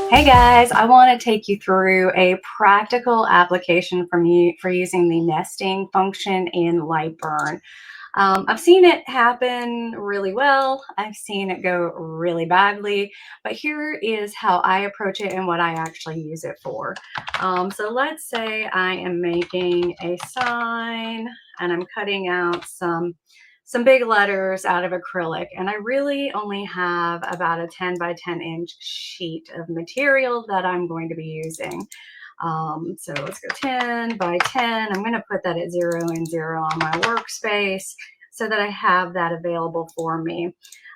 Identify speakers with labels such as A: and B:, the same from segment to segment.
A: Hey guys, I want to take you through a practical application for using the nesting function in LightBurn. I've seen it happen really well. I've seen it go really badly, but here is how I approach it and what I actually use it for. So let's say I am making a sign and I'm cutting out some big letters out of acrylic, and I really only have about a 10 by 10 inch sheet of material that I'm going to be using. So let's go 10 by 10. I'm going to put that at 0 and 0 on my workspace so that I have that available for me.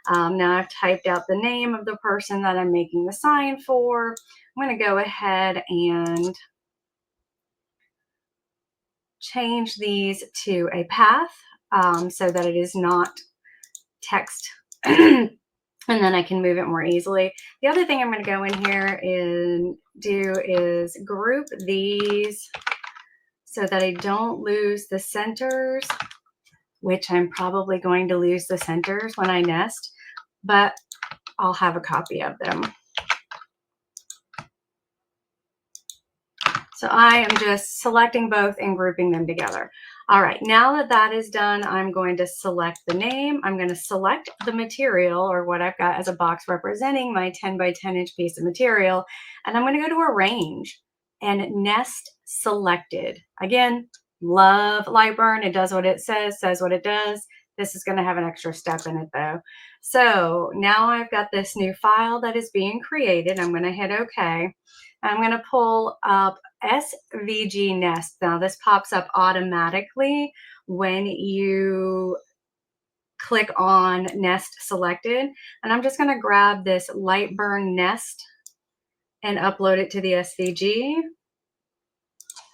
A: Now I've typed out the name of the person that I'm making the sign for. I'm going to go ahead and change these to a path so that it is not text. And then I can move it more easily. The other thing I'm going to go in here and do is group these so that I don't lose the centers, which I'm probably going to lose the centers when I nest, but I'll have a copy of them. So I am just selecting both and grouping them together. All right, now that that is done, I'm going to select the name. I'm going to select the material, or what I've got as a box representing my 10 by 10 inch piece of material. And I'm going to go to Arrange and Nest Selected. Again, love LightBurn. It does what it says what it does. This is going to have an extra step in it though. So now I've got this new file that is being created. I'm going to hit OK. I'm going to pull up SVG Nest. Now this pops up automatically when you click on Nest Selected. And I'm just going to grab this LightBurn Nest and upload it to the SVG.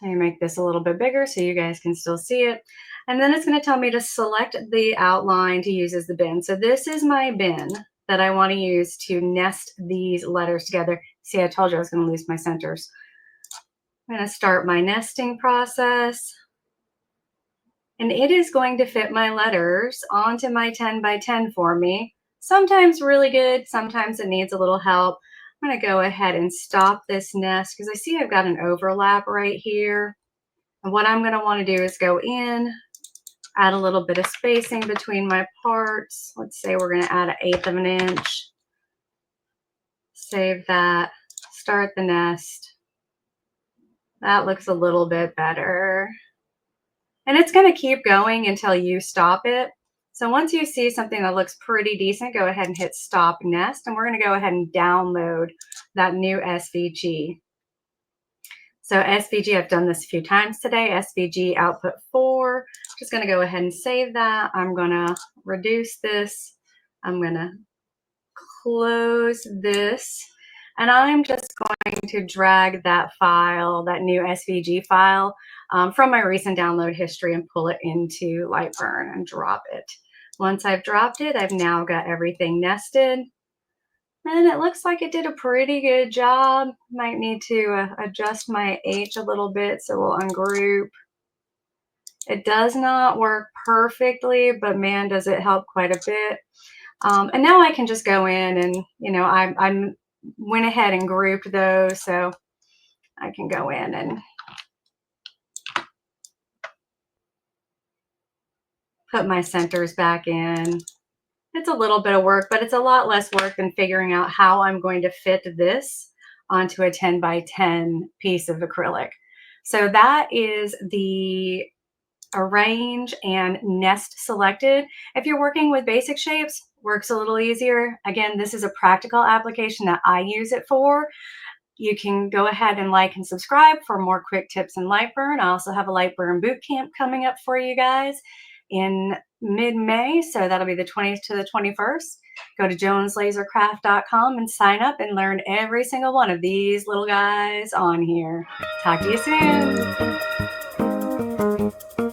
A: Let me make this a little bit bigger so you guys can still see it. And then it's going to tell me to select the outline to use as the bin. So this is my bin that I want to use to nest these letters together. See, I told you I was going to lose my centers. I'm going to start my nesting process. And it is going to fit my letters onto my 10 by 10 for me. Sometimes really good, sometimes it needs a little help. I'm going to go ahead and stop this nest because I see I've got an overlap right here. And what I'm going to want to do is go in, add a little bit of spacing between my parts. Let's say we're going to add 1/8 of an inch. Save that, start the nest. That looks a little bit better. And it's going to keep going until you stop it. So once you see something that looks pretty decent, go ahead and hit Stop Nest. And we're going to go ahead and download that new SVG. So SVG, I've done this a few times today. SVG output 4. Just going to go ahead and save that. I'm going to reduce this. I'm going to close this. And I'm just going to drag that file, that new SVG file, from my recent download history and pull it into LightBurn and drop it. Once I've dropped it, I've now got everything nested. And it looks like it did a pretty good job. Might need to adjust my H a little bit, so we'll ungroup. It does not work perfectly, but man, does it help quite a bit. And now I can just go in and, you know, I went ahead and grouped those, so I can go in and put my centers back in. It's a little bit of work, but it's a lot less work than figuring out how I'm going to fit this onto a 10 by 10 piece of acrylic. So that is the Arrange and Nest Selected. If you're working with basic shapes, works a little easier. Again, this is a practical application that I use it for. You can go ahead and like and subscribe for more quick tips in LightBurn. I also have a LightBurn boot camp coming up for you guys in mid-May, so that'll be the 20th to the 21st. Go to joneslasercraft.com and sign up and learn every single one of these little guys on here. Talk to you soon.